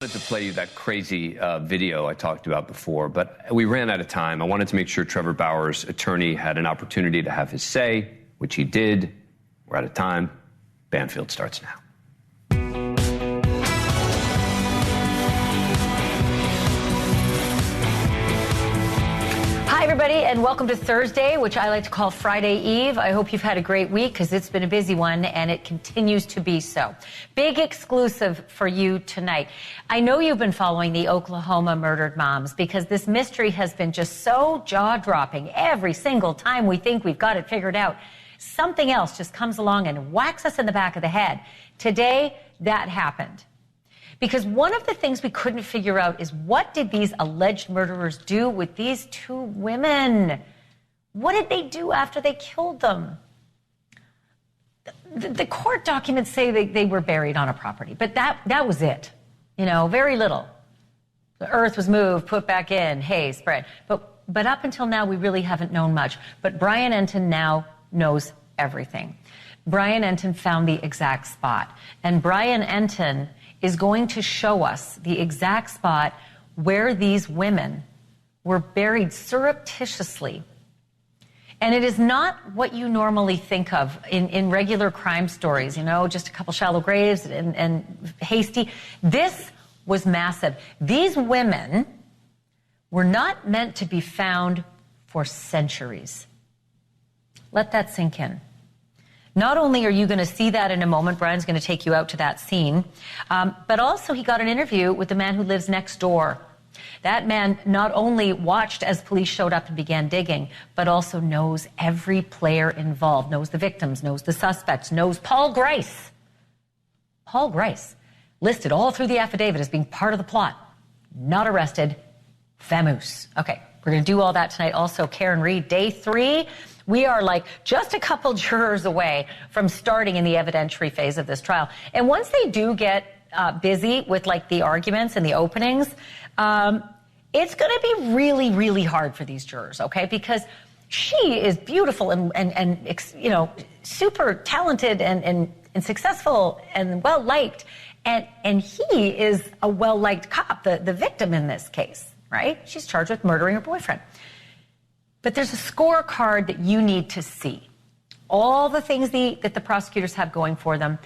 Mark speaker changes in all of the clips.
Speaker 1: I wanted to play you that crazy video I talked about before, but we ran out of time. I wanted to make sure Trevor Bauer's attorney had an opportunity to have his say, which he did. We're out of time. Banfield starts now.
Speaker 2: Hi, everybody, and welcome to Thursday, which I like to call Friday Eve. I hope you've had a great week because it's been a busy one, and it continues to be so. Big exclusive for you tonight. I know you've been following the Oklahoma murdered moms because this mystery has been just so jaw-dropping. Every single time we think we've got it figured out, something else just comes along and whacks us in the back of the head. Today, that happened. Because one of the things we couldn't figure out is what did these alleged murderers do with these two women? What did they do after they killed them? The court documents say they were buried on a property, but that was it. You know, very little. The earth was moved, put back in, hay spread. But up until now, we really haven't known much. But Brian Enton now knows everything. Brian Enton found the exact spot. And Brian Enton is going to show us the exact spot where these women were buried surreptitiously. And it is not what you normally think of in regular crime stories, you know, just a couple shallow graves and hasty. This was massive. These women were not meant to be found for centuries. Let that sink in. Not only are you going to see that in a moment, Brian's going to take you out to that scene, but also he got an interview with the man who lives next door. That man not only watched as police showed up and began digging, but also knows every player involved, knows the victims, knows the suspects, knows Paul Grice. Paul Grice, listed all through the affidavit as being part of the plot, not arrested, famous. Okay, we're going to do all that tonight. Also, Karen Reed, day 3. We are like just a couple jurors away from starting in the evidentiary phase of this trial. And once they do get busy with like the arguments and the openings, it's going to be really, really hard for these jurors, okay? Because she is beautiful and you know, super talented and successful and well-liked. And he is a well-liked cop, the victim in this case, right? She's charged with murdering her boyfriend. But there's a scorecard that you need to see. All the things that the prosecutors have going for them,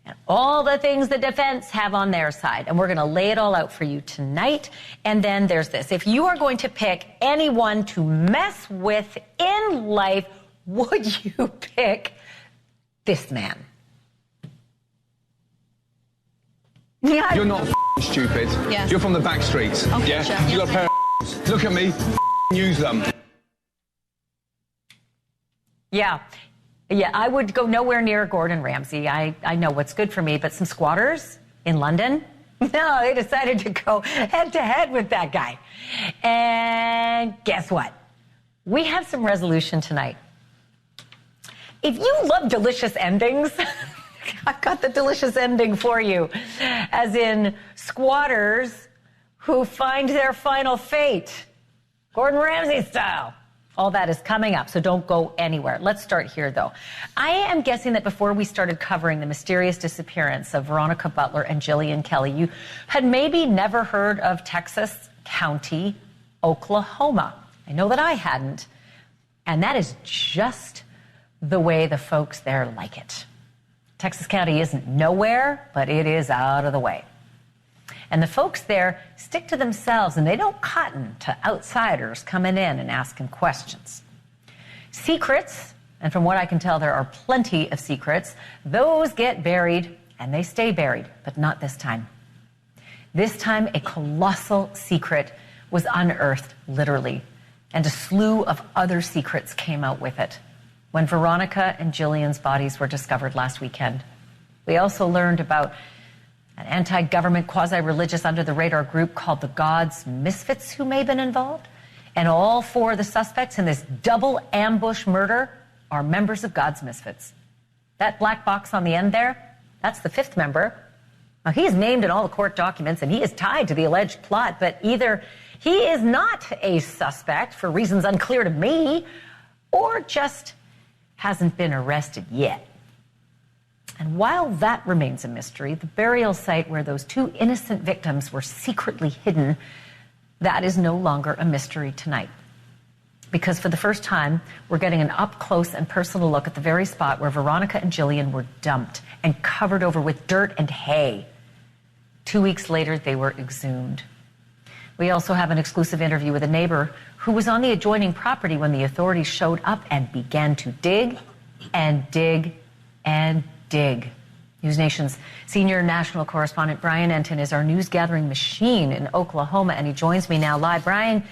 Speaker 2: and all the things the defense have on their side. And we're going to lay it all out for you tonight. And then there's this. If you are going to pick anyone to mess with in life, would you pick this man? Yeah.
Speaker 3: You're not stupid.
Speaker 4: Yes.
Speaker 3: You're from the back streets.
Speaker 4: Okay,
Speaker 3: yeah?
Speaker 4: sure.
Speaker 3: You got a pair of look at me, use them.
Speaker 2: Yeah, I would go nowhere near Gordon Ramsay. I know what's good for me, but some squatters in London, no, they decided to go head-to-head with that guy. And guess what? We have some resolution tonight. If you love delicious endings, I've got the delicious ending for you, as in squatters who find their final fate, Gordon Ramsay style. All that is coming up, so don't go anywhere. Let's start here, though. I am guessing that before we started covering the mysterious disappearance of Veronica Butler and Jillian Kelly, you had maybe never heard of Texas County, Oklahoma. I know that I hadn't, and that is just the way the folks there like it. Texas County isn't nowhere, but it is out of the way. And the folks there stick to themselves, and they don't cotton to outsiders coming in and asking questions. Secrets, and from what I can tell, there are plenty of secrets, those get buried, and they stay buried, but not this time. This time, a colossal secret was unearthed, literally, and a slew of other secrets came out with it when Veronica and Jillian's bodies were discovered last weekend. We also learned about an anti-government, quasi-religious, under-the-radar group called the God's Misfits who may have been involved. And all 4 of the suspects in this double ambush murder are members of God's Misfits. That black box on the end there, that's the 5th member. Now, he is named in all the court documents, and he is tied to the alleged plot, but either he is not a suspect for reasons unclear to me, or just hasn't been arrested yet. And while that remains a mystery, the burial site where those 2 innocent victims were secretly hidden, that is no longer a mystery tonight. Because for the first time, we're getting an up-close and personal look at the very spot where Veronica and Jillian were dumped and covered over with dirt and hay. 2 weeks later, they were exhumed. We also have an exclusive interview with a neighbor who was on the adjoining property when the authorities showed up and began to dig and dig and dig. NewsNation's senior national correspondent Brian Enton is our news gathering machine in Oklahoma, and he joins me now live. Brian,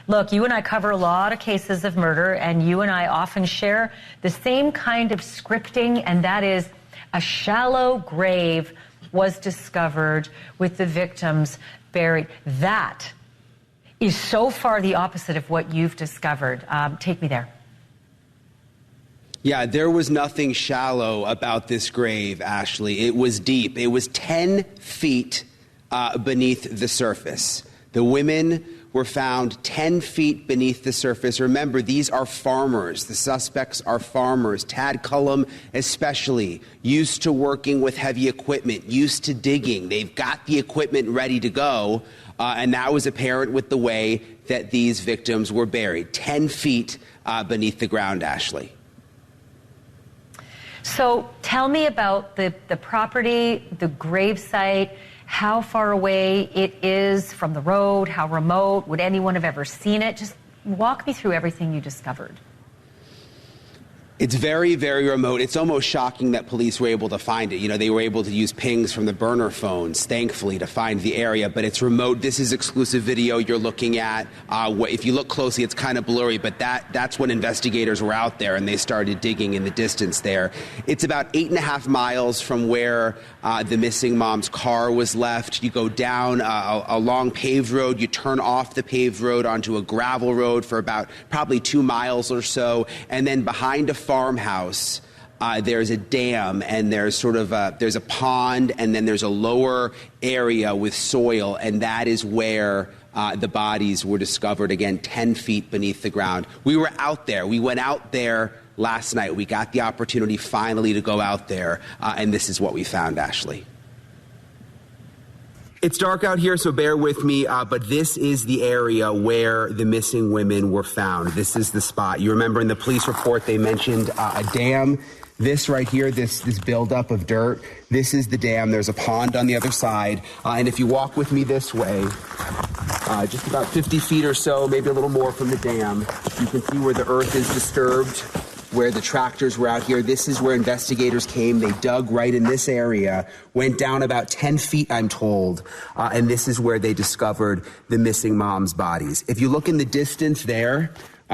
Speaker 2: look, you and I cover a lot of cases of murder, and you and I often share the same kind of scripting, and that is a shallow grave was discovered with the victims buried. That is so far the opposite of what you've discovered. Take me there.
Speaker 4: Yeah, there was nothing shallow about this grave, Ashleigh. It was deep. It was 10 feet beneath the surface. The women were found 10 feet beneath the surface. Remember, these are farmers. The suspects are farmers. Tad Cullum especially, used to working with heavy equipment, used to digging. They've got the equipment ready to go, and that was apparent with the way that these victims were buried, 10 feet beneath the ground, Ashleigh.
Speaker 2: So tell me about the property, the gravesite, how far away it is from the road, how remote, would anyone have ever seen it? Just walk me through everything you discovered.
Speaker 4: It's very, very remote. It's almost shocking that police were able to find it. You know, they were able to use pings from the burner phones, thankfully, to find the area. But it's remote. This is exclusive video you're looking at. If you look closely, it's kind of blurry, but that's when investigators were out there and they started digging in the distance there. It's about 8.5 miles from where the missing mom's car was left. You go down a long paved road. You turn off the paved road onto a gravel road for about probably 2 miles or so. And then behind a farmhouse, there's a dam, and there's there's a pond, and then there's a lower area with soil, and that is where the bodies were discovered, again, 10 feet beneath the ground. We were out there. We went out there last night. We got the opportunity finally to go out there, and this is what we found, Ashleigh. It's dark out here, so bear with me, but this is the area where the missing women were found. This is the spot. You remember in the police report they mentioned a dam. This right here, this buildup of dirt, this is the dam. There's a pond on the other side, and if you walk with me this way, just about 50 feet or so, maybe a little more from the dam, you can see where the earth is disturbed, where the tractors were out here. This is where investigators came. They dug right in this area, went down about 10 feet, I'm told, and this is where they discovered the missing mom's bodies. If you look in the distance there,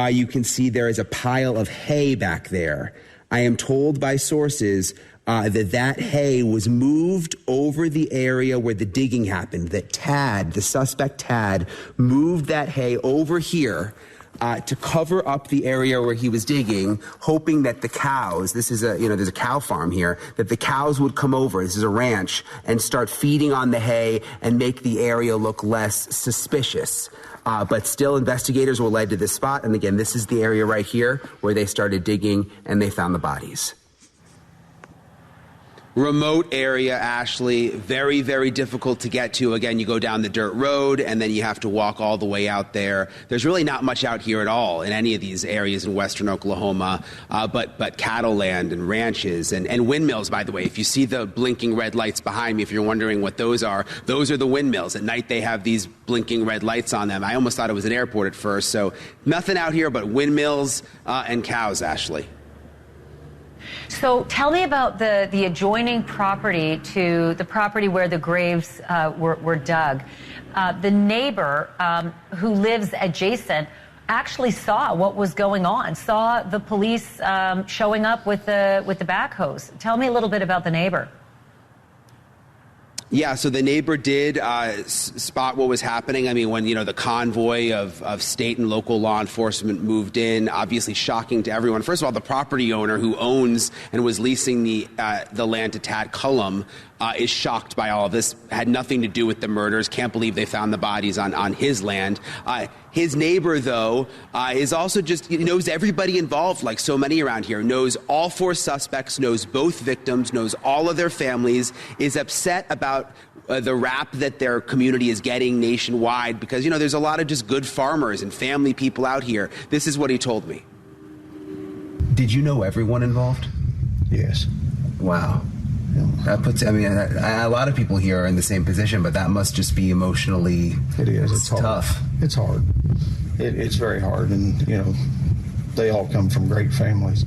Speaker 4: you can see there is a pile of hay back there. I am told by sources that hay was moved over the area where the digging happened, that Tad, the suspect Tad, moved that hay over here to cover up the area where he was digging, hoping that the cows, this is there's a cow farm here, that the cows would come over, this is a ranch, and start feeding on the hay and make the area look less suspicious. But still, investigators were led to this spot, and again, this is the area right here where they started digging and they found the bodies. Remote area, Ashleigh, very, very difficult to get to. Again, you go down the dirt road, and then you have to walk all the way out there. There's really not much out here at all in any of these areas in western Oklahoma, but cattle land and ranches and windmills, by the way. If you see the blinking red lights behind me, if you're wondering what those are the windmills. At night, they have these blinking red lights on them. I almost thought it was an airport at first, so nothing out here but windmills and cows, Ashleigh.
Speaker 2: So tell me about the adjoining property to the property where the graves were dug. The neighbor who lives adjacent actually saw what was going on, saw the police showing up with the backhoes. Tell me a little bit about the neighbor.
Speaker 4: Yeah, so the neighbor did spot what was happening. I mean, when, the convoy of state and local law enforcement moved in, obviously shocking to everyone. First of all, the property owner who owns and was leasing the land to Tad Cullum is shocked by all of this, had nothing to do with the murders, can't believe they found the bodies on his land. His neighbor, though, is also just knows everybody involved, like so many around here, knows all 4 suspects, knows both victims, knows all of their families, is upset about the rap that their community is getting nationwide because, there's a lot of just good farmers and family people out here. This is what he told me.
Speaker 5: Did you know everyone involved?
Speaker 6: Yes.
Speaker 5: Wow. That puts, a lot of people here are in the same position, but that must just be emotionally
Speaker 6: It is. It's hard.
Speaker 5: Tough.
Speaker 6: It's hard. It's very hard. And, they all come from great families.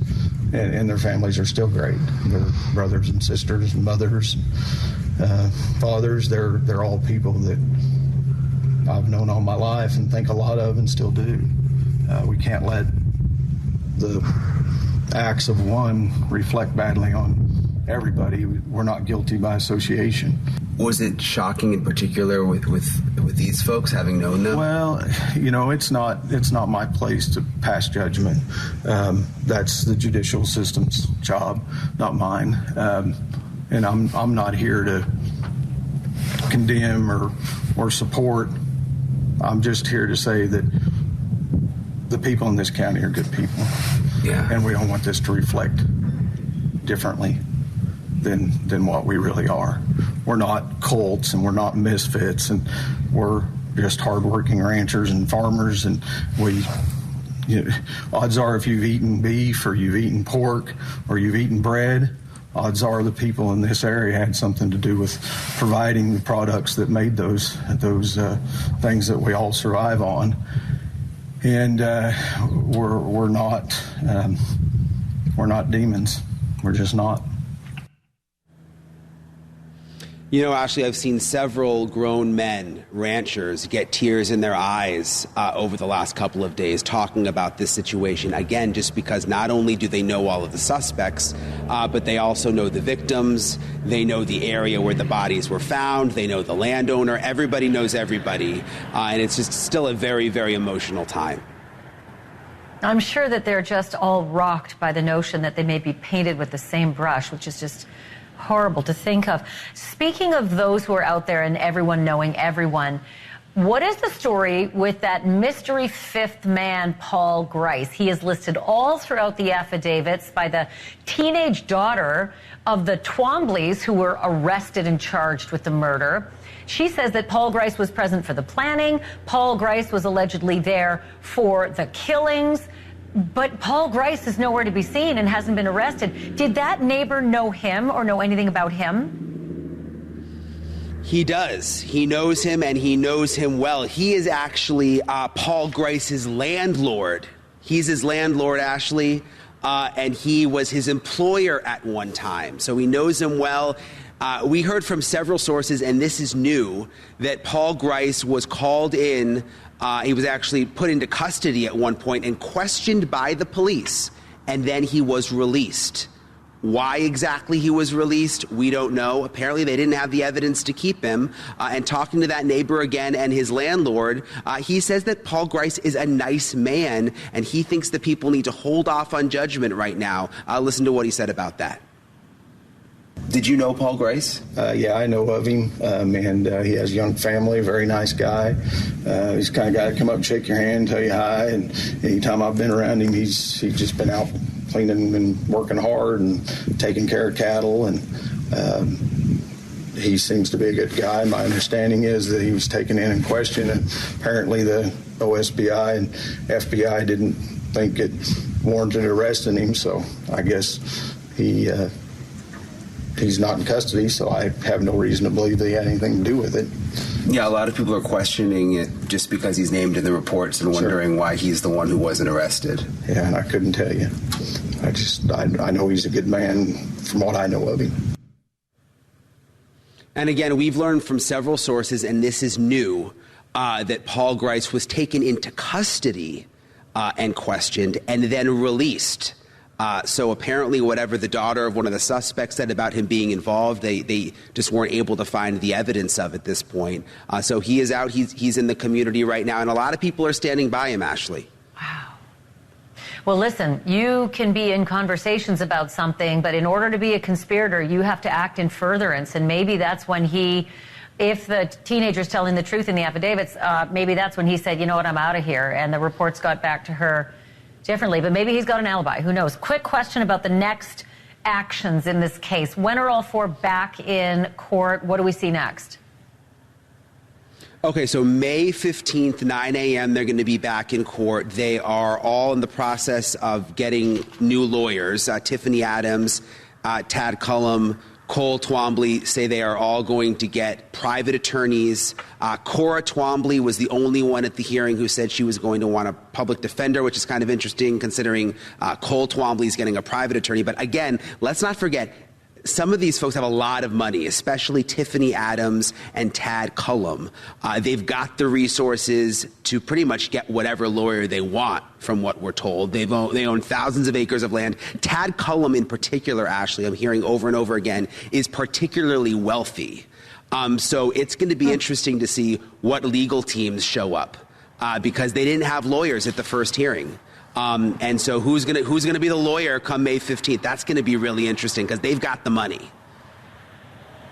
Speaker 6: And their families are still great. They're brothers and sisters and mothers, fathers. They're all people that I've known all my life and think a lot of and still do. We can't let the acts of one reflect badly on everybody. We're not guilty by association.
Speaker 5: Was it shocking in particular with these folks, having known them?
Speaker 6: Well, it's not my place to pass judgment. That's the judicial system's job, not mine. And I'm not here to condemn or support. I'm just here to say that the people in this county are good people.
Speaker 5: Yeah.
Speaker 6: And we don't want this to reflect differently than what we really are. We're not cults and we're not misfits, and we're just hardworking ranchers and farmers, and odds are if you've eaten beef or you've eaten pork or you've eaten bread, odds are the people in this area had something to do with providing the products that made those things that we all survive on. And we're not demons. We're just not.
Speaker 4: Ashleigh, I've seen several grown men, ranchers, get tears in their eyes over the last couple of days talking about this situation. Again, just because not only do they know all of the suspects, but they also know the victims. They know the area where the bodies were found. They know the landowner. Everybody knows everybody. And it's just still a very, very emotional time.
Speaker 2: I'm sure that they're just all rocked by the notion that they may be painted with the same brush, which is just horrible to think of. Speaking of those who are out there and everyone knowing everyone, what is the story with that mystery 5th man, Paul Grice? He is listed all throughout the affidavits by the teenage daughter of the Twombleys who were arrested and charged with the murder. She says that Paul Grice was present for the planning. Paul Grice was allegedly there for the killings. But Paul Grice is nowhere to be seen and hasn't been arrested. Did that neighbor know him or know anything about him?
Speaker 4: He does. He knows him, and he knows him well. He is actually Paul Grice's landlord. He's his landlord, Ashleigh, and he was his employer at one time. So he knows him well. We heard from several sources, and this is new, that Paul Grice was called in. He was actually put into custody at one point and questioned by the police, and then he was released. Why exactly he was released, we don't know. Apparently they didn't have the evidence to keep him. And talking to that neighbor again and his landlord, he says that Paul Grice is a nice man, and he thinks that people need to hold off on judgment right now. Listen to what he said about that.
Speaker 5: Did you know Paul Grice?
Speaker 6: Yeah, I know of him, and he has a young family, very nice guy. He's the kind of guy to come up and shake your hand, tell you hi, and anytime I've been around him, he's just been out cleaning and working hard and taking care of cattle, and he seems to be a good guy. My understanding is that he was taken in and questioned, and apparently the OSBI and FBI didn't think it warranted arresting him, so I guess he's not in custody, so I have no reason to believe that he had anything to do with it.
Speaker 5: Yeah, a lot of people are questioning it just because he's named in the reports and wondering why he's the one who wasn't arrested.
Speaker 6: Yeah, and I couldn't tell you. I know he's a good man from what I know of him.
Speaker 4: And again, we've learned from several sources, and this is new, that Paul Grice was taken into custody and questioned and then released. So apparently whatever the daughter of one of the suspects said about him being involved, they just weren't able to find the evidence of at this point. So he is out. He's in the community right now, and a lot of people are standing by him, Ashleigh.
Speaker 2: Wow. Well, listen, you can be in conversations about something, but in order to be a conspirator, you have to act in furtherance. And maybe that's when if the teenager's telling the truth in the affidavits, maybe that's when he said, you know what, I'm out of here. And the reports got back to her differently. But maybe he's got an alibi. Who knows? Quick question about the next actions in this case. When are all four back in court? What do we see next?
Speaker 4: Okay, so May 15th, 9 a.m., they're going to be back in court. They are all in the process of getting new lawyers. Tiffany Adams, Tad Cullum, Cole Twombly say they are all going to get private attorneys. Cora Twombly was the only one at the hearing who said she was going to want a public defender, which is kind of interesting considering Cole Twombly is getting a private attorney. But again, let's not forget, some of these folks have a lot of money, especially Tiffany Adams and Tad Cullum. They've got the resources to pretty much get whatever lawyer they want, from what we're told. They own thousands of acres of land. Tad Cullum in particular, Ashleigh, I'm hearing over and over again, is particularly wealthy. So it's going to be interesting to see what legal teams show up because they didn't have lawyers at the first hearing. And so who's gonna be the lawyer come May 15th? That's going to be really interesting because they've got the money.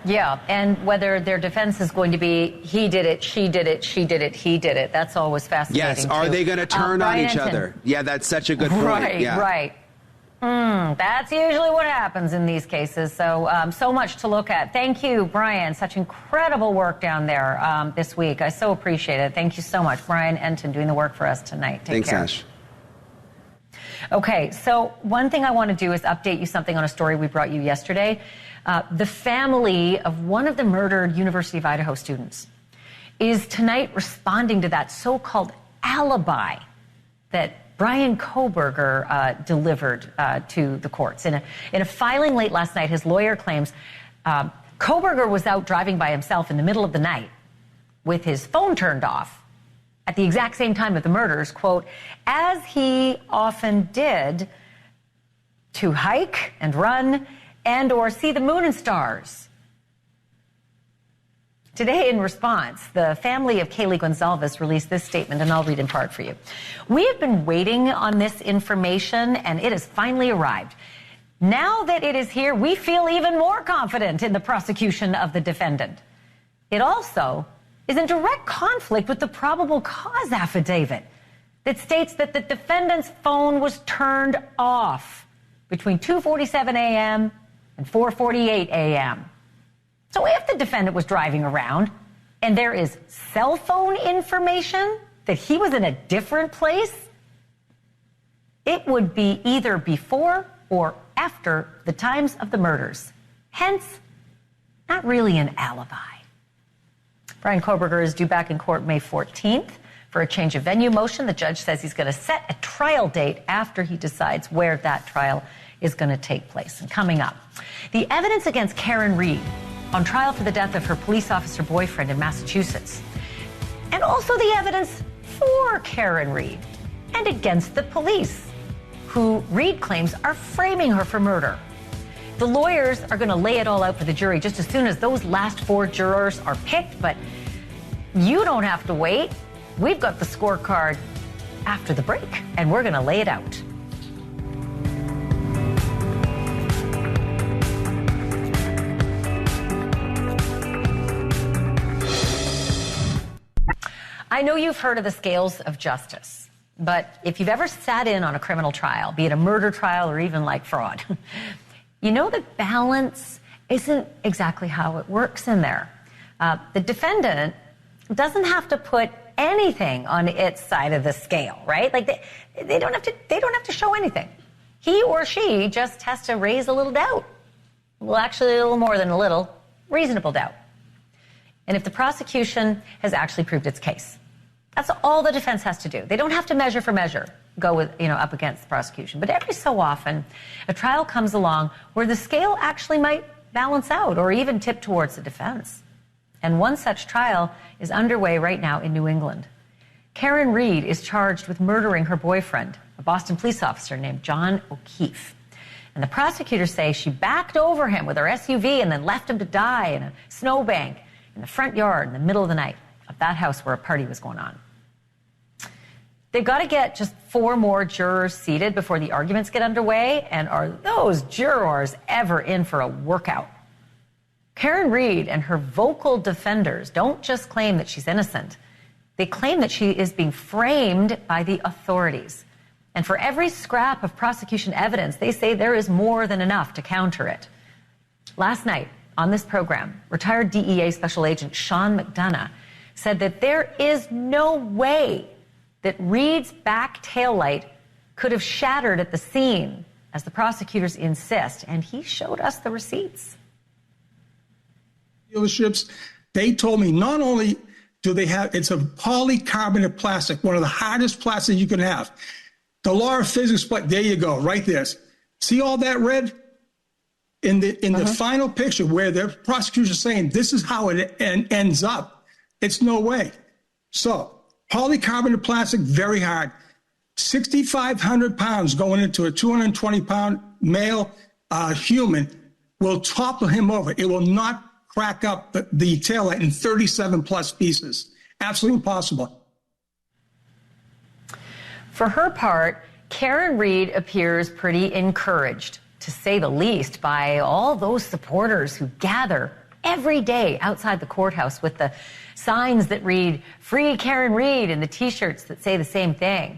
Speaker 2: Yeah, and whether their defense is going to be he did it, she did it, she did it, he did it. That's always fascinating.
Speaker 4: Yes, are
Speaker 2: too.
Speaker 4: they going to turn on each other? Yeah, that's such a good point.
Speaker 2: Right,
Speaker 4: yeah.
Speaker 2: right. That's usually what happens in these cases. So, so much to look at. Thank you, Brian. Such incredible work down there this week. I so appreciate it. Thank you so much, Brian Enton, doing the work for us tonight. Take care.
Speaker 4: Thanks, Ash.
Speaker 2: Okay, so one thing I want to do is update you something on a story we brought you yesterday. The family of one of the murdered University of Idaho students is tonight responding to that so-called alibi that Brian Kohberger delivered to the courts. In a filing late last night, his lawyer claims Kohberger was out driving by himself in the middle of the night with his phone turned off at the exact same time of the murders, quote, as he often did, to hike and run and or see the moon and stars. Today, in response, the family of Kaylee Gonzalez released this statement, and I'll read in part for you. We have been waiting on this information, and it has finally arrived. Now that it is here, we feel even more confident in the prosecution of the defendant. It also is in direct conflict with the probable cause affidavit that states that the defendant's phone was turned off between 2:47 a.m. and 4:48 a.m. So if the defendant was driving around and there is cell phone information that he was in a different place, it would be either before or after the times of the murders. Hence, not really an alibi. Brian Kohberger is due back in court May 14th for a change of venue motion. The judge says he's going to set a trial date after he decides where that trial is going to take place. And coming up, the evidence against Karen Reed on trial for the death of her police officer boyfriend in Massachusetts. And also the evidence for Karen Reed and against the police, who Reed claims are framing her for murder. The lawyers are going to lay it all out for the jury just as soon as those last four jurors are picked, but you don't have to wait. We've got the scorecard after the break, and we're going to lay it out. I know you've heard of the scales of justice, but if you've ever sat in on a criminal trial, be it a murder trial or even like fraud, you know that balance isn't exactly how it works in there. The defendant doesn't have to put anything on its side of the scale, right? Like they don't have to show anything. He or she just has to raise a little doubt. Well, actually a little more than a little, reasonable doubt. And if the prosecution has actually proved its case, that's all the defense has to do. They don't have to measure for measure, go with, up against the prosecution. But every so often, a trial comes along where the scale actually might balance out or even tip towards the defense. And one such trial is underway right now in New England. Karen Reed is charged with murdering her boyfriend, a Boston police officer named John O'Keefe. And the prosecutors say she backed over him with her SUV and then left him to die in a snowbank in the front yard in the middle of the night of that house where a party was going on. They've got to get just 4 more jurors seated before the arguments get underway. And are those jurors ever in for a workout? Karen Reed and her vocal defenders don't just claim that she's innocent. They claim that she is being framed by the authorities. And for every scrap of prosecution evidence, they say there is more than enough to counter it. Last night on this program, retired DEA Special Agent Sean McDonough said that there is no way that Reed's back taillight could have shattered at the scene, as the prosecutors insist, and he showed us the receipts.
Speaker 7: Dealerships, they told me not only do they have, it's a polycarbonate plastic, one of the hardest plastics you can have. The law of physics, but there you go, right there. See all that red? In the final picture where the prosecution is saying this is how it ends up, it's no way. So polycarbonate plastic, very hard. 6,500 pounds going into a 220-pound male human will topple him over. It will not crack up the taillight in 37 plus pieces. Absolutely impossible.
Speaker 2: For her part, Karen Reed appears pretty encouraged, to say the least, by all those supporters who gather every day outside the courthouse with the signs that read, "Free Karen Reed," and the T-shirts that say the same thing.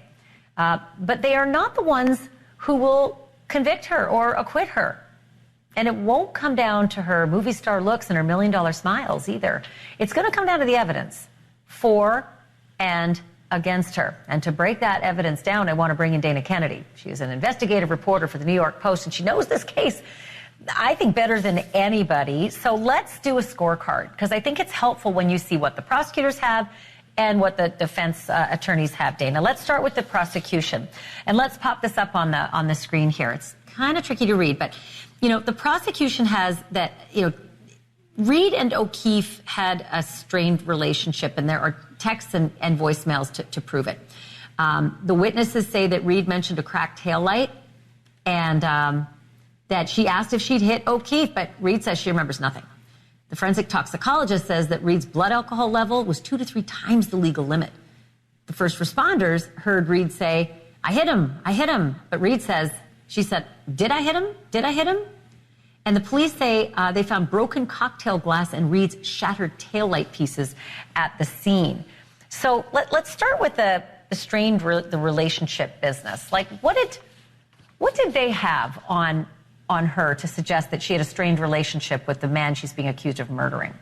Speaker 2: But they are not the ones who will convict her or acquit her. And it won't come down to her movie star looks and her $1 million smiles either. It's going to come down to the evidence for and against her. And to break that evidence down, I want to bring in Dana Kennedy. She is an investigative reporter for the New York Post, and she knows this case, I think, better than anybody. So let's do a scorecard, because I think it's helpful when you see what the prosecutors have and what the defense attorneys have. Dana, let's start with the prosecution. And let's pop this up on the screen here. It's kind of tricky to read, but, the prosecution has that, Reed and O'Keefe had a strained relationship, and there are texts and voicemails to prove it. The witnesses say that Reed mentioned a cracked taillight, and that she asked if she'd hit O'Keefe, but Reed says she remembers nothing. The forensic toxicologist says that Reed's blood alcohol level was 2 to 3 times the legal limit. The first responders heard Reed say, I hit him. But Reed says, she said, did I hit him? And the police say they found broken cocktail glass and Reed's shattered taillight pieces at the scene. So let's start with the strained relationship business. Like, what did they have on her to suggest that she had a strained relationship with the man she's being accused of murdering?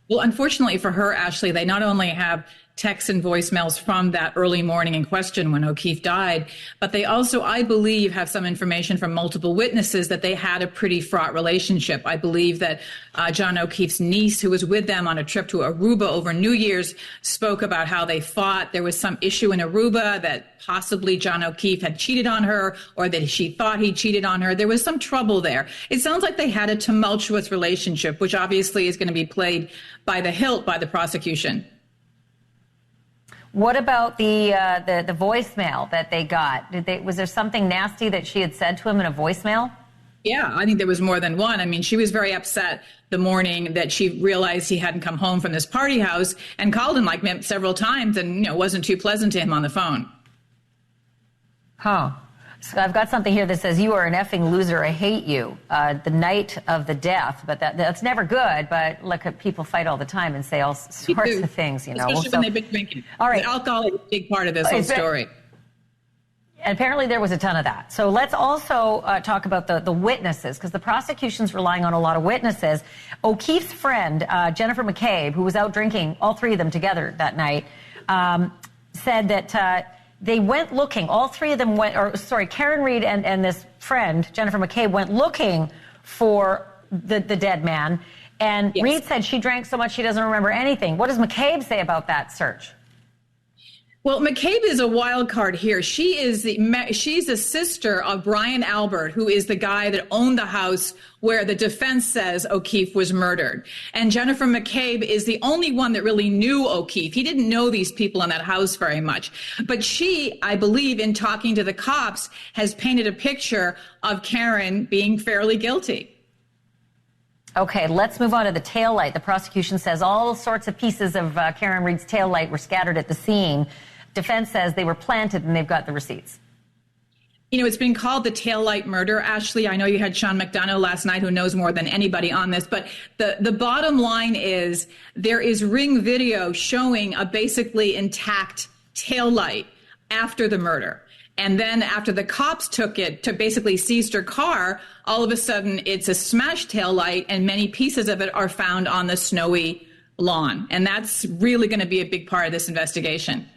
Speaker 8: Well, unfortunately for her, Ashleigh, they not only have texts and voicemails from that early morning in question when O'Keefe died, but they also, I believe, have some information from multiple witnesses that they had a pretty fraught relationship. I believe that John O'Keefe's niece, who was with them on a trip to Aruba over New Year's, spoke about how they fought. There was some issue in Aruba that possibly John O'Keefe had cheated on her, or that she thought he cheated on her. There was some trouble there. It sounds like they had a tumultuous relationship, which obviously is going to be played by the hilt by the prosecution.
Speaker 2: What about the voicemail that they got? Was there something nasty that she had said to him in a voicemail?
Speaker 8: Yeah, I think there was more than one. I mean, she was very upset the morning that she realized he hadn't come home from this party house, and called him like several times, and wasn't too pleasant to him on the phone.
Speaker 2: Huh. So I've got something here that says, you are an effing loser, I hate you, the night of the death. But that's never good. But look, people fight all the time and say all sorts of things,
Speaker 8: Especially when they've been drinking.
Speaker 2: All right.
Speaker 8: The alcohol is a big part of this whole story.
Speaker 2: And apparently there was a ton of that. So let's also talk about the witnesses, because the prosecution's relying on a lot of witnesses. O'Keefe's friend, Jennifer McCabe, who was out drinking, all three of them together that night, said that they went looking, all three of them Karen Reed and this friend, Jennifer McCabe, went looking for the dead man. And yes. Reed said she drank so much she doesn't remember anything. What does McCabe say about that search?
Speaker 8: Well, McCabe is a wild card here. She's the sister of Brian Albert, who is the guy that owned the house where the defense says O'Keefe was murdered. And Jennifer McCabe is the only one that really knew O'Keefe. He didn't know these people in that house very much. But she, I believe, in talking to the cops, has painted a picture of Karen being fairly guilty.
Speaker 2: Okay, let's move on to the taillight. The prosecution says all sorts of pieces of Karen Reed's taillight were scattered at the scene. Defense says they were planted and they've got the receipts.
Speaker 8: You know, it's been called the taillight murder. Ashleigh, I know you had Sean McDonough last night, who knows more than anybody on this, but the bottom line is there is Ring video showing a basically intact taillight after the murder. And then after the cops took it to basically seized her car, all of a sudden it's a smashed taillight and many pieces of it are found on the snowy lawn. And that's really going to be a big part of this investigation.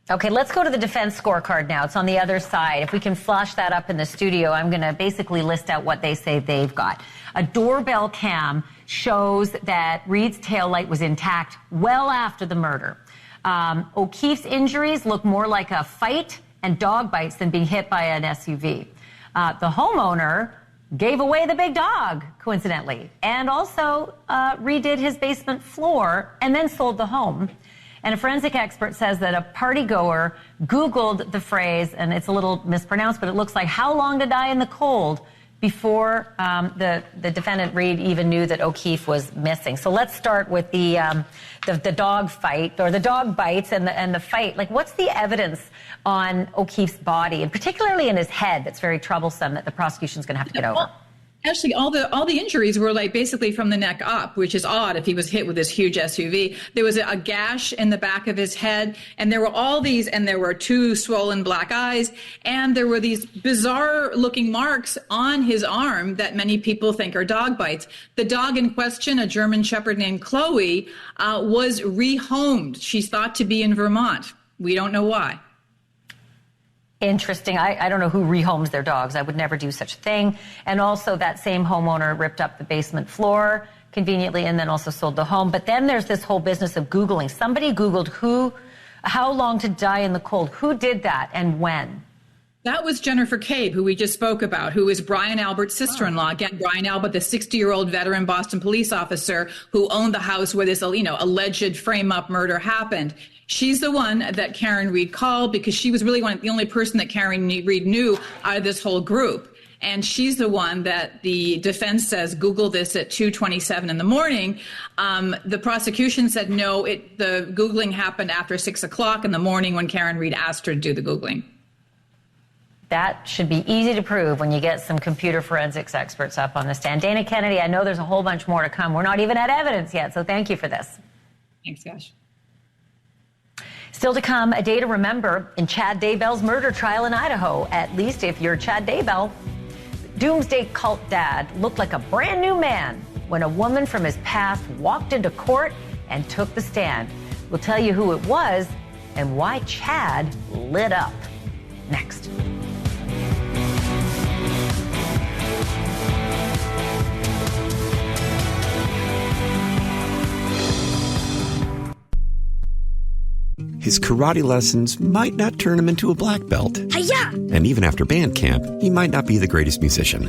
Speaker 2: Okay, let's go to the defense scorecard now. It's on the other side. If we can flash that up in the studio, I'm going to basically list out what they say they've got. A doorbell cam shows that Reed's taillight was intact well after the murder. O'Keefe's injuries look more like a fight and dog bites than being hit by an SUV. The homeowner gave away the big dog, coincidentally, and also redid his basement floor and then sold the home. And a forensic expert says that a partygoer Googled the phrase, and it's a little mispronounced, but it looks like "how long to die in the cold" before the defendant Reed even knew that O'Keefe was missing. So let's start with the dog fight, or the dog bites and the fight. Like, what's the evidence on O'Keefe's body, and particularly in his head, that's very troublesome, that the prosecution's going to have to get over?
Speaker 8: Actually, all the injuries were like basically from the neck up, which is odd if he was hit with this huge SUV. There was a gash in the back of his head, and there were all these, and there were 2 swollen black eyes, and there were these bizarre looking marks on his arm that many people think are dog bites. The dog in question, a German Shepherd named Chloe, was rehomed. She's thought to be in Vermont. We don't know why.
Speaker 2: Interesting. I don't know who rehomes their dogs. I would never do such a thing. And also that same homeowner ripped up the basement floor conveniently and then also sold the home. But then there's this whole business of Googling. Somebody Googled how long to die in the cold. Who did that and when?
Speaker 8: That was Jennifer Cabe, who we just spoke about, who is Brian Albert's sister-in-law. Again, Brian Albert, the 60-year-old veteran Boston police officer who owned the house where this, alleged frame-up murder happened. She's the one that Karen Reed called because she was really the only person that Karen Reed knew out of this whole group. And she's the one that the defense says Googled this at 2:27 in the morning. The prosecution said no, the Googling happened after 6 o'clock in the morning when Karen Reed asked her to do the Googling.
Speaker 2: That should be easy to prove when you get some computer forensics experts up on the stand. Dana Kennedy, I know there's a whole bunch more to come. We're not even at evidence yet, so thank you for this.
Speaker 8: Thanks, Josh.
Speaker 2: Still to come, a day to remember in Chad Daybell's murder trial in Idaho, at least if you're Chad Daybell. Doomsday cult dad looked like a brand new man when a woman from his past walked into court and took the stand. We'll tell you who it was and why Chad lit up. Next.
Speaker 9: His karate lessons might not turn him into a black belt. Hi-ya! And even after band camp, he might not be the greatest musician.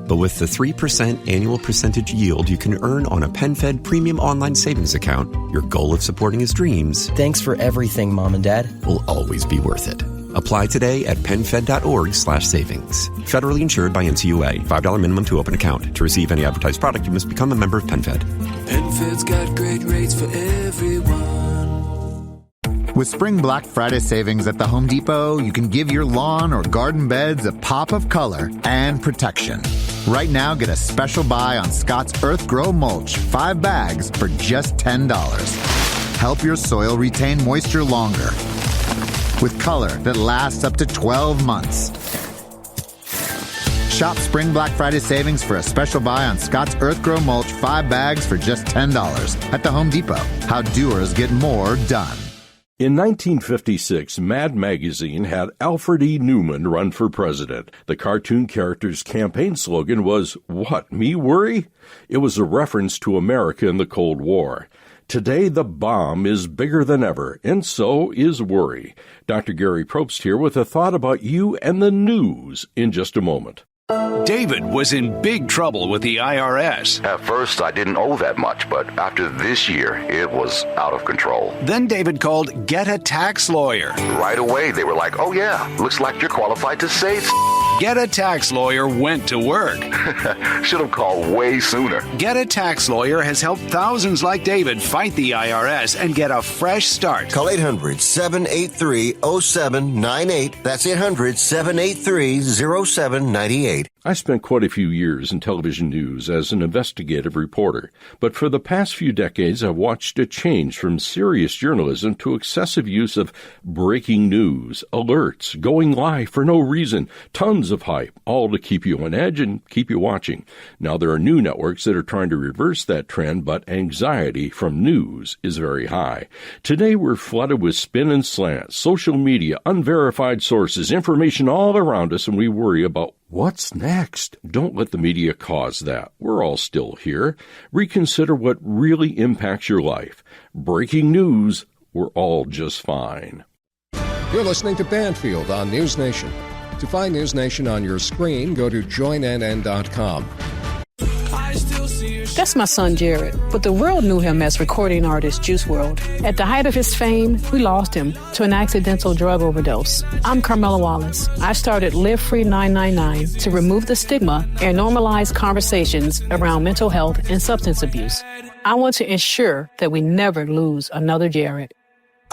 Speaker 9: But with the 3% annual percentage yield you can earn on a PenFed premium online savings account, your goal of supporting his dreams...
Speaker 10: Thanks for everything, Mom and Dad.
Speaker 9: ...will always be worth it. Apply today at PenFed.org/savings. Federally insured by NCUA. $5 minimum to open account. To receive any advertised product, you must become a member of PenFed.
Speaker 11: PenFed's got great rates for everyone.
Speaker 12: With Spring Black Friday savings at the Home Depot, you can give your lawn or garden beds a pop of color and protection. Right now, get a special buy on Scott's Earth Grow Mulch, 5 bags for just $10. Help your soil retain moisture longer with color that lasts up to 12 months. Shop Spring Black Friday savings for a special buy on Scott's Earth Grow Mulch, 5 bags for just $10 at the Home Depot. How doers get more done.
Speaker 13: In 1956, Mad Magazine had Alfred E. Newman run for president. The cartoon character's campaign slogan was, "What, me worry?" It was a reference to America in the Cold War. Today, the bomb is bigger than ever, and so is worry. Dr. Gary Probst here with a thought about you and the news in just a moment.
Speaker 14: David was in big trouble with the IRS.
Speaker 15: At first, I didn't owe that much, but after this year, it was out of control.
Speaker 14: Then David called Get a Tax Lawyer.
Speaker 15: Right away, they were like, "Oh yeah, looks like you're qualified to save."
Speaker 14: Get a Tax Lawyer went to work.
Speaker 15: Should have called way sooner.
Speaker 14: Get a Tax Lawyer has helped thousands like David fight the IRS and get a fresh start.
Speaker 16: Call 800-783-0798. That's 800-783-0798.
Speaker 13: I spent quite a few years in television news as an investigative reporter, but for the past few decades I've watched a change from serious journalism to excessive use of breaking news, alerts, going live for no reason, tons of hype, all to keep you on edge and keep you watching. Now there are new networks that are trying to reverse that trend, but anxiety from news is very high. Today we're flooded with spin and slant, social media, unverified sources, information all around us, and we worry about what's next? Don't let the media cause that. We're all still here. Reconsider what really impacts your life. Breaking news, we're all just fine.
Speaker 17: You're listening to Banfield on NewsNation. To find NewsNation on your screen, go to joinnn.com.
Speaker 18: That's my son, Jared, but the world knew him as recording artist Juice WRLD. At the height of his fame, we lost him to an accidental drug overdose. I'm Carmela Wallace. I started Live Free 999 to remove the stigma and normalize conversations around mental health and substance abuse. I want to ensure that we never lose another Jared.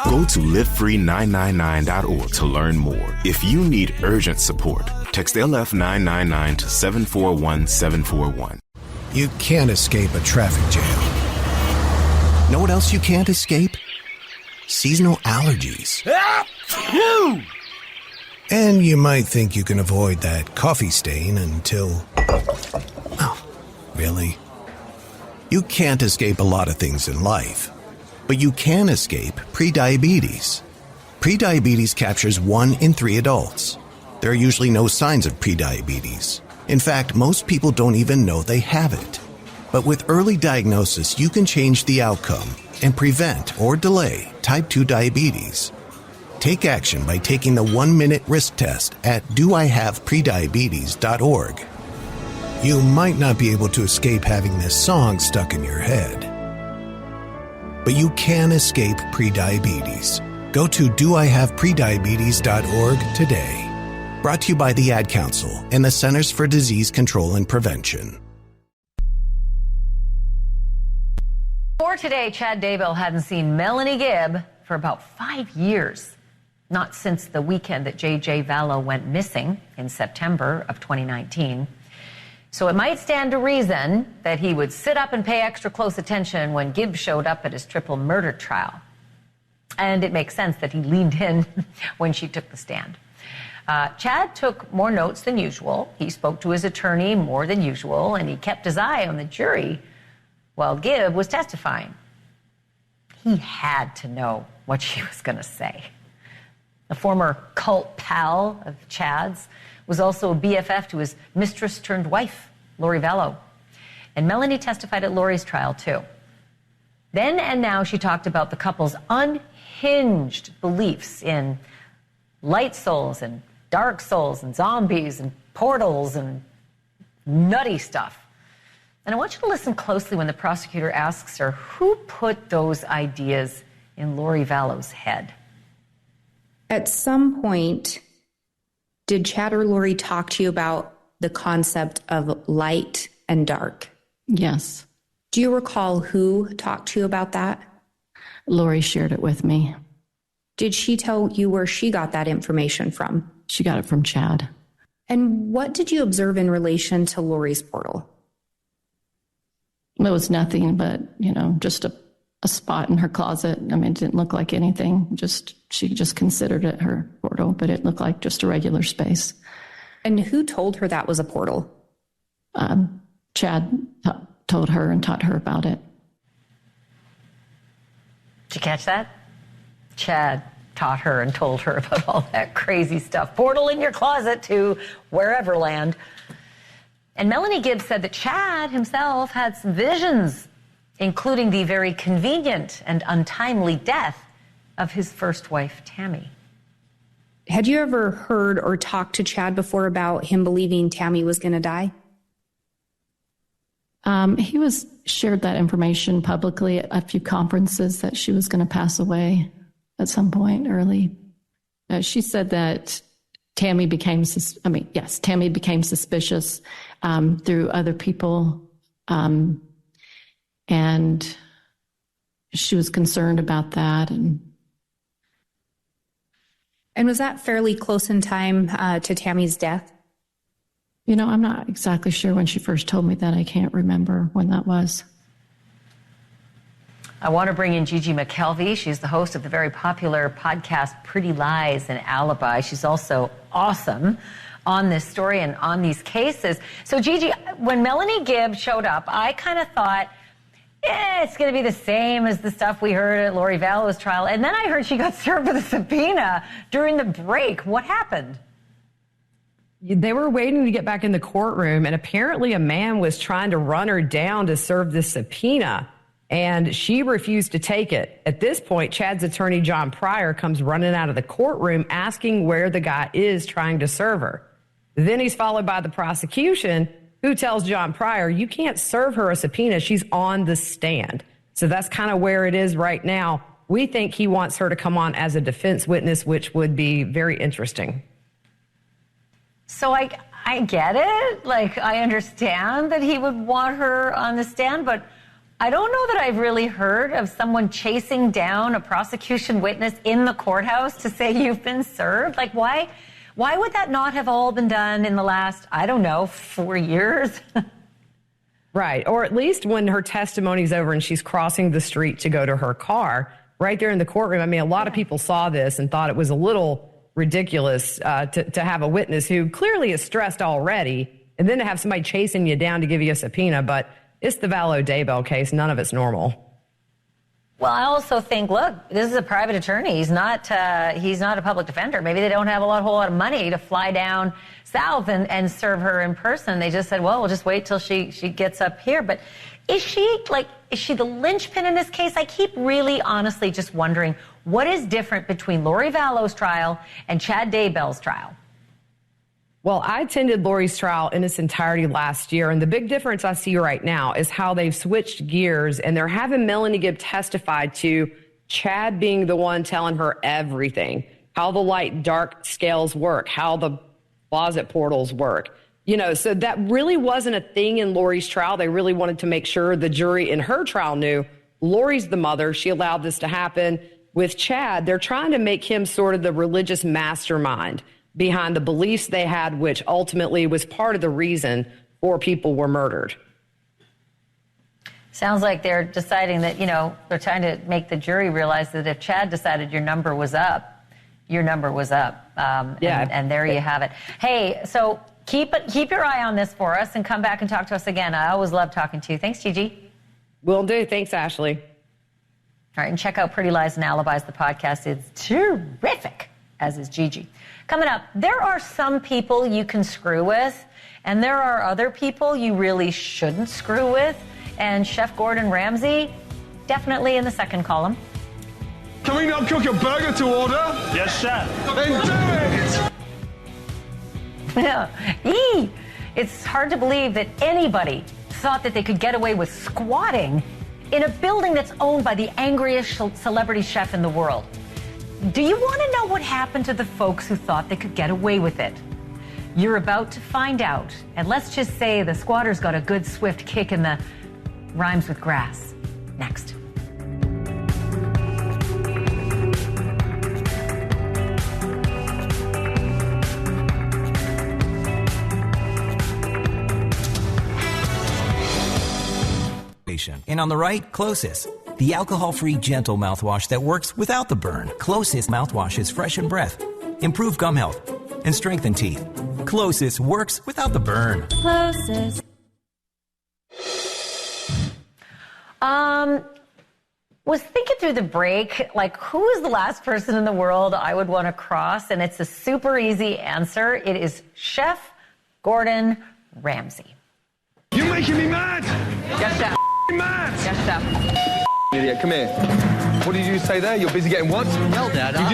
Speaker 19: Go to livefree999.org to learn more. If you need urgent support, text LF999 to 741-741.
Speaker 20: You can't escape a traffic jam. Know what else you can't escape? Seasonal allergies. And you might think you can avoid that coffee stain until... Oh, really? You can't escape a lot of things in life, but you can escape prediabetes. Prediabetes captures 1 in 3 adults. There are usually no signs of prediabetes. In fact, most people don't even know they have it. But with early diagnosis, you can change the outcome and prevent or delay type 2 diabetes. Take action by taking the 1-minute risk test at doihaveprediabetes.org. You might not be able to escape having this song stuck in your head, but you can escape prediabetes. Go to doihaveprediabetes.org today. Brought to you by the Ad Council and the Centers for Disease Control and Prevention.
Speaker 2: For today, Chad Daybell hadn't seen Melanie Gibb for about 5 years. Not since the weekend that J.J. Vallow went missing in September of 2019. So it might stand to reason that he would sit up and pay extra close attention when Gibb showed up at his triple murder trial. And it makes sense that he leaned in when she took the stand. Chad took more notes than usual. He spoke to his attorney more than usual, and he kept his eye on the jury while Gibb was testifying. He had to know what she was going to say. A former cult pal of Chad's was also a BFF to his mistress-turned-wife, Lori Vallow. And Melanie testified at Lori's trial, too. Then and now she talked about the couple's unhinged beliefs in light souls and dark souls and zombies and portals and nutty stuff. And I want you to listen closely when the prosecutor asks her who put those ideas in Lori Vallow's head.
Speaker 21: At some point, did Chad or Lori talk to you about the concept of light and dark?
Speaker 22: Yes.
Speaker 21: Do you recall who talked to you about that?
Speaker 22: Lori shared it with me.
Speaker 21: Did she tell you where she got that information from?
Speaker 22: She got it from Chad.
Speaker 21: And what did you observe in relation to Lori's portal?
Speaker 22: It was nothing but, just a spot in her closet. I mean, it didn't look like anything. She just considered it her portal, but it looked like just a regular space.
Speaker 21: And who told her that was a portal?
Speaker 22: Chad told her and taught her about it.
Speaker 2: Did you catch that? Chad taught her and told her about all that crazy stuff. Portal in your closet to wherever land. And Melanie Gibb said that Chad himself had some visions, including the very convenient and untimely death of his first wife, Tammy.
Speaker 21: Had you ever heard or talked to Chad before about him believing Tammy was going to die?
Speaker 22: He shared that information publicly at a few conferences that she was going to pass away at some point early. She said that Tammy became suspicious through other people, and she was concerned about that. And
Speaker 21: was that fairly close in time to Tammy's death?
Speaker 22: I'm not exactly sure when she first told me that. I can't remember when that was.
Speaker 2: I want to bring in Gigi McKelvey. She's the host of the very popular podcast Pretty Lies and Alibi. She's also awesome on this story and on these cases. So, Gigi, when Melanie Gibb showed up, I kind of thought, it's going to be the same as the stuff we heard at Lori Vallow's trial. And then I heard she got served with a subpoena during the break. What happened?
Speaker 1: They were waiting to get back in the courtroom, and apparently a man was trying to run her down to serve the subpoena, and she refused to take it. At this point, Chad's attorney, John Pryor, comes running out of the courtroom asking where the guy is trying to serve her. Then he's followed by the prosecution, who tells John Pryor, you can't serve her a subpoena. She's on the stand. So that's kind of where it is right now. We think he wants her to come on as a defense witness, which would be very interesting.
Speaker 2: So I get it. Like, I understand that he would want her on the stand, but I don't know that I've really heard of someone chasing down a prosecution witness in the courthouse to say you've been served. Like, why would that not have all been done in the last, 4 years?
Speaker 1: Right. Or at least when her testimony's over and she's crossing the street to go to her car, right there in the courtroom. I mean, a lot of people saw this and thought it was a little ridiculous to have a witness who clearly is stressed already, and then to have somebody chasing you down to give you a subpoena. But it's the Vallow Daybell case. None of it's normal.
Speaker 2: Well, I also think, look, this is a private attorney. He's not a public defender. Maybe they don't have a whole lot of money to fly down south and serve her in person. They just said, well, we'll just wait till she gets up here. But is she the linchpin in this case? I keep really honestly just wondering, what is different between Lori Vallow's trial and Chad Daybell's trial?
Speaker 1: Well, I attended Lori's trial in its entirety last year, and the big difference I see right now is how they've switched gears, and they're having Melanie Gibb testify to Chad being the one telling her everything, how the light-dark scales work, how the closet portals work. So that really wasn't a thing in Lori's trial. They really wanted to make sure the jury in her trial knew Lori's the mother. She allowed this to happen. With Chad, they're trying to make him sort of the religious mastermind behind the beliefs they had, which ultimately was part of the reason 4 people were murdered.
Speaker 2: Sounds like they're deciding that, they're trying to make the jury realize that if Chad decided your number was up, your number was up. And there you have it. Hey, so keep your eye on this for us and come back and talk to us again. I always love talking to you. Thanks, Gigi.
Speaker 1: Will do. Thanks, Ashleigh.
Speaker 2: All right, and check out Pretty Lies and Alibis, the podcast. It's terrific, as is Gigi. Coming up, there are some people you can screw with, and there are other people you really shouldn't screw with. And Chef Gordon Ramsay, definitely in the second column.
Speaker 3: Can we not cook a burger to order? Yes, chef. Then
Speaker 2: do it! It's hard to believe that anybody thought that they could get away with squatting in a building that's owned by the angriest celebrity chef in the world. Do you want to know what happened to the folks who thought they could get away with it? You're about to find out. And let's just say the squatters got a good swift kick in the rhymes with grass. Next.
Speaker 23: And on the right, Closest, the alcohol-free gentle mouthwash that works without the burn. Closest mouthwash is fresh in breath, improve gum health, and strengthen teeth. Closest works without the burn.
Speaker 2: Closest. Was thinking through the break, who is the last person in the world I would want to cross? And it's a super easy answer. It is Chef Gordon Ramsay.
Speaker 3: You're making me mad!
Speaker 2: Yes, Chef.
Speaker 3: Mad!
Speaker 2: Yes, Chef.
Speaker 3: Idiot, come here. What did you say there? You're busy getting what?
Speaker 24: No, Dad.
Speaker 3: You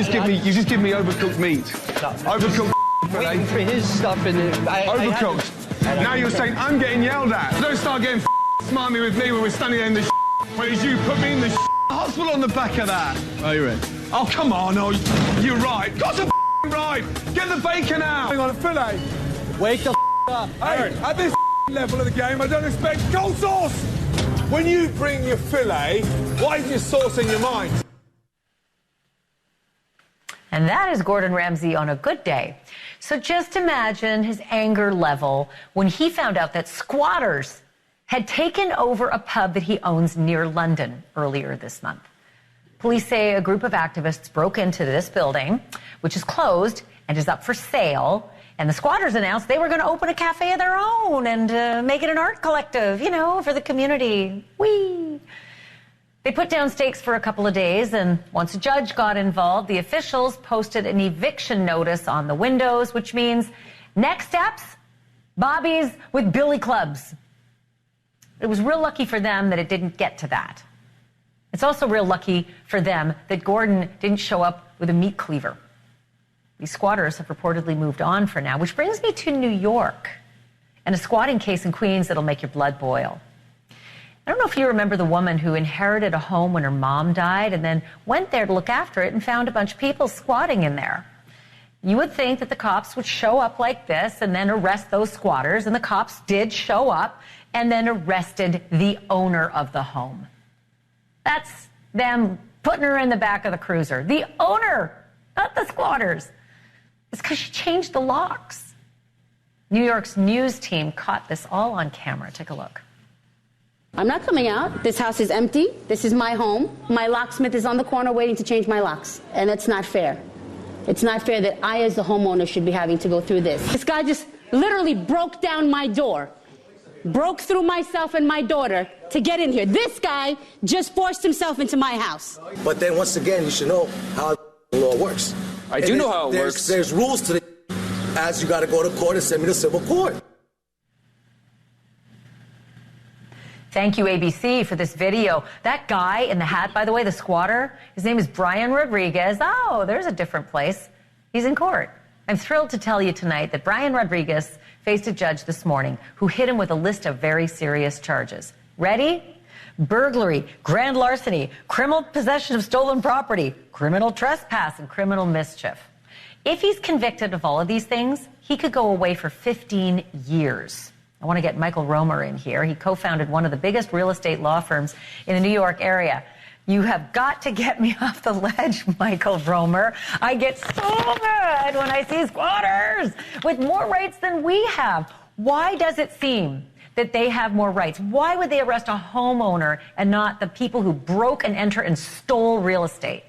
Speaker 3: just give me overcooked meat. Overcooked
Speaker 24: waiting for his stuff in it.
Speaker 3: Overcooked. Now you're saying I'm getting yelled at. Don't start getting smarmy with me when we're standing there in the when it's you put me in the hospital on the back of that.
Speaker 24: Oh, you're in.
Speaker 3: Oh, come on. Oh, you're right. Got to bribe. Get the bacon out. Hang on, a fillet.
Speaker 4: Wake the up.
Speaker 3: Hey, at this level of the game, I don't expect cold sauce. When you bring your fillet, why is your sauce in your mind?
Speaker 2: And that is Gordon Ramsay on a good day. So just imagine his anger level when he found out that squatters had taken over a pub that he owns near London earlier this month. Police say a group of activists broke into this building, which is closed and is up for sale. And the squatters announced they were going to open a cafe of their own and make it an art collective, you know, for the community. Whee! They put down stakes for a couple of days, and once a judge got involved, the officials posted an eviction notice on the windows, which means next steps, Bobby's with billy clubs. It was real lucky for them that it didn't get to that. It's also real lucky for them that Gordon didn't show up with a meat cleaver. These squatters have reportedly moved on for now, which brings me to New York and a squatting case in Queens that'll make your blood boil. I don't know if you remember the woman who inherited a home when her mom died and then went there to look after it and found a bunch of people squatting in there. You would think that the cops would show up like this and then arrest those squatters, and the cops did show up and then arrested the owner of the home. That's them putting her in the back of the cruiser. The owner, not the squatters. It's because she changed the locks. New York's news team caught this all on camera. Take a look.
Speaker 5: I'm not coming out. This house is empty. This is my home. My locksmith is on the corner waiting to change my locks. And it's not fair. It's not fair that I, as the homeowner, should be having to go through this. This guy just literally broke down my door, broke through myself and my daughter to get in here. This guy just forced himself into my house.
Speaker 4: But then once again, you should know how the law works.
Speaker 6: I do know how it works.
Speaker 4: There's rules to it, as you got to go to court and send me to civil court.
Speaker 2: Thank you, ABC, for this video. That guy in the hat, by the way, the squatter, his name is Brian Rodriguez. Oh, there's a different place. He's in court. I'm thrilled to tell you tonight that Brian Rodriguez faced a judge this morning who hit him with a list of very serious charges. Ready? Burglary, grand larceny, criminal possession of stolen property, criminal trespass, and criminal mischief. If he's convicted of all of these things, he could go away for 15 years. I want to get Michael Romer in here. He co-founded one of the biggest real estate law firms in the New York area. You have got to get me off the ledge, Michael Romer. I get so mad when I see squatters with more rights than we have. Why does it seem that they have more rights? Why would they arrest a homeowner and not the people who broke and entered and stole real estate?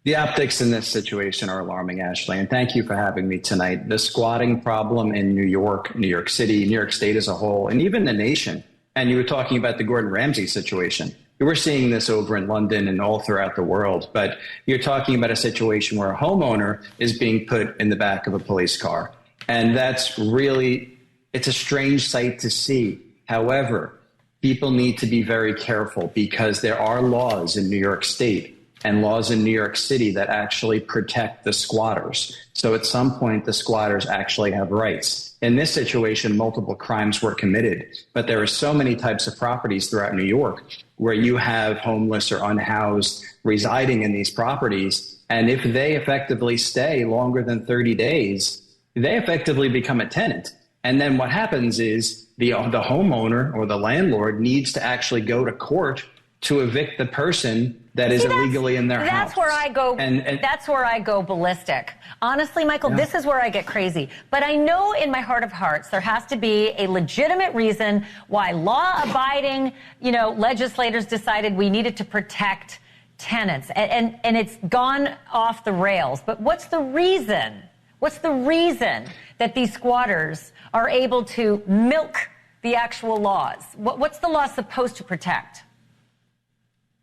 Speaker 7: The optics in this situation are alarming, Ashleigh, and thank you for having me tonight. The squatting problem in New York, New York City, New York State as a whole, and even the nation, and you were talking about the Gordon Ramsay situation. We're seeing this over in London and all throughout the world, but you're talking about a situation where a homeowner is being put in the back of a police car. And that's really, it's a strange sight to see. However, people need to be very careful because there are laws in New York State and laws in New York City that actually protect the squatters. So at some point, the squatters actually have rights. In this situation, multiple crimes were committed, but there are so many types of properties throughout New York where you have homeless or unhoused residing in these properties. And if they effectively stay longer than 30 days, they effectively become a tenant. And then what happens is the homeowner or the landlord needs to actually go to court to evict the person that is illegally in their house.
Speaker 2: That's where I go. That's where I go ballistic. Honestly, Michael, this is where I get crazy. But I know in my heart of hearts there has to be a legitimate reason why law-abiding, legislators decided we needed to protect tenants, and it's gone off the rails. But what's the reason? What's the reason that these squatters are able to milk the actual laws? What's the law supposed to protect?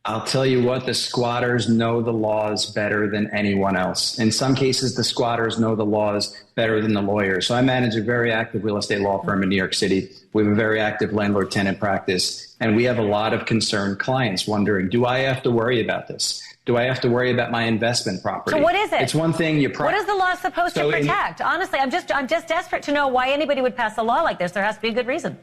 Speaker 7: I'll tell you what, the squatters know the laws better than anyone else. In some cases, the squatters know the laws better than the lawyers. So I manage a very active real estate law firm in New York City. We have a very active landlord-tenant practice, and we have a lot of concerned clients wondering, do I have to worry about this? Do I have to worry about my investment property?
Speaker 2: So what is it?
Speaker 7: It's one thing
Speaker 2: what is the law supposed to protect? Honestly, I'm just desperate to know why anybody would pass a law like this. There has to be a good reason.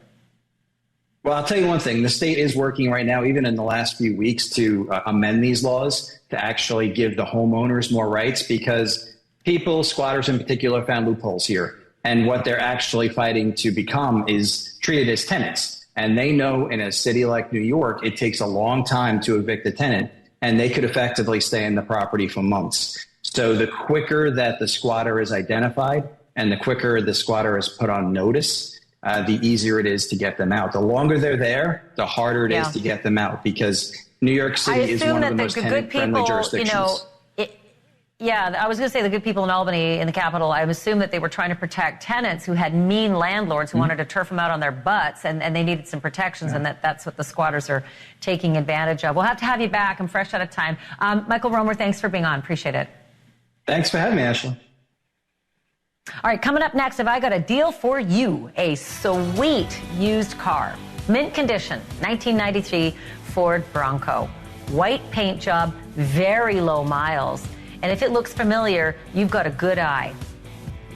Speaker 7: Well, I'll tell you one thing. The state is working right now, even in the last few weeks, to amend these laws to actually give the homeowners more rights, because people, squatters in particular, found loopholes here. And what they're actually fighting to become is treated as tenants. And they know in a city like New York, it takes a long time to evict a tenant, and they could effectively stay in the property for months. So the quicker that the squatter is identified and the quicker the squatter is put on notice, the easier it is to get them out. The longer they're there, the harder it is to get them out, because New York City is one of the most tenant-friendly jurisdictions.
Speaker 2: I was going to say the good people in Albany, in the capital, I assume that they were trying to protect tenants who had mean landlords who wanted to turf them out on their butts, and they needed some protections, and that's what the squatters are taking advantage of. We'll have to have you back. I'm fresh out of time. Michael Romer, thanks for being on. Appreciate it.
Speaker 7: Thanks for having me, Ashleigh.
Speaker 2: All right, coming up next, have I got a deal for you? A sweet used car. Mint condition, 1993 Ford Bronco. White paint job, very low miles. And if it looks familiar, you've got a good eye.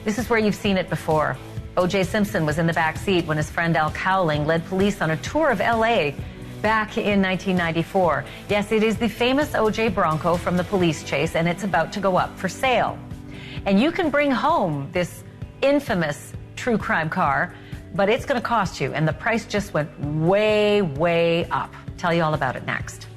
Speaker 2: This is where you've seen it before. O.J. Simpson was in the back seat when his friend Al Cowling led police on a tour of L.A. back in 1994. Yes, it is the famous O.J. Bronco from the police chase, and it's about to go up for sale. And you can bring home this infamous true crime car, but it's going to cost you, and the price just went way, way up. Tell you all about it next.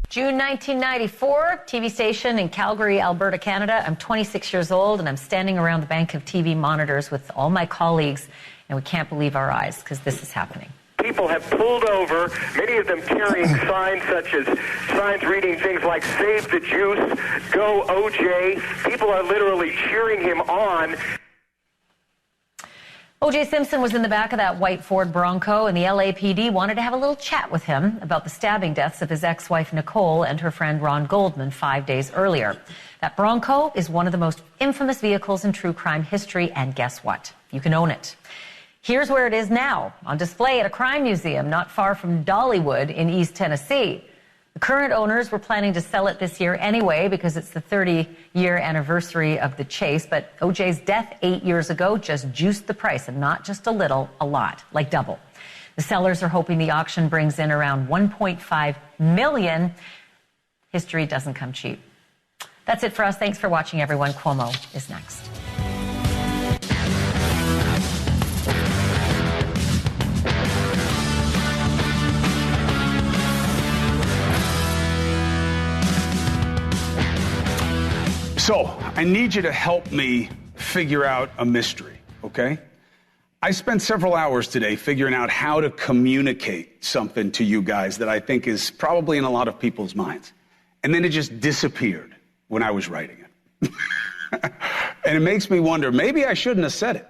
Speaker 2: June 1994, TV station in Calgary, Alberta, Canada. I'm 26 years old, and I'm standing around the bank of TV monitors with all my colleagues, and we can't believe our eyes because this is happening.
Speaker 6: People have pulled over, many of them carrying signs such as signs reading things like "Save the Juice," "Go OJ." People are literally cheering him on.
Speaker 2: O.J. Simpson was in the back of that white Ford Bronco, and the LAPD wanted to have a little chat with him about the stabbing deaths of his ex-wife Nicole and her friend Ron Goldman 5 days earlier. That Bronco is one of the most infamous vehicles in true crime history, and guess what? You can own it. Here's where it is now, on display at a crime museum not far from Dollywood in East Tennessee. The current owners were planning to sell it this year anyway because it's the 30-year anniversary of the chase, but O.J.'s death 8 years ago just juiced the price, and not just a little, a lot, like double. The sellers are hoping the auction brings in around $1.5 million. History doesn't come cheap. That's it for us. Thanks for watching, everyone. Cuomo is next.
Speaker 8: So, I need you to help me figure out a mystery, okay? I spent several hours today figuring out how to communicate something to you guys that I think is probably in a lot of people's minds. And then it just disappeared when I was writing it. And it makes me wonder, maybe I shouldn't have said it.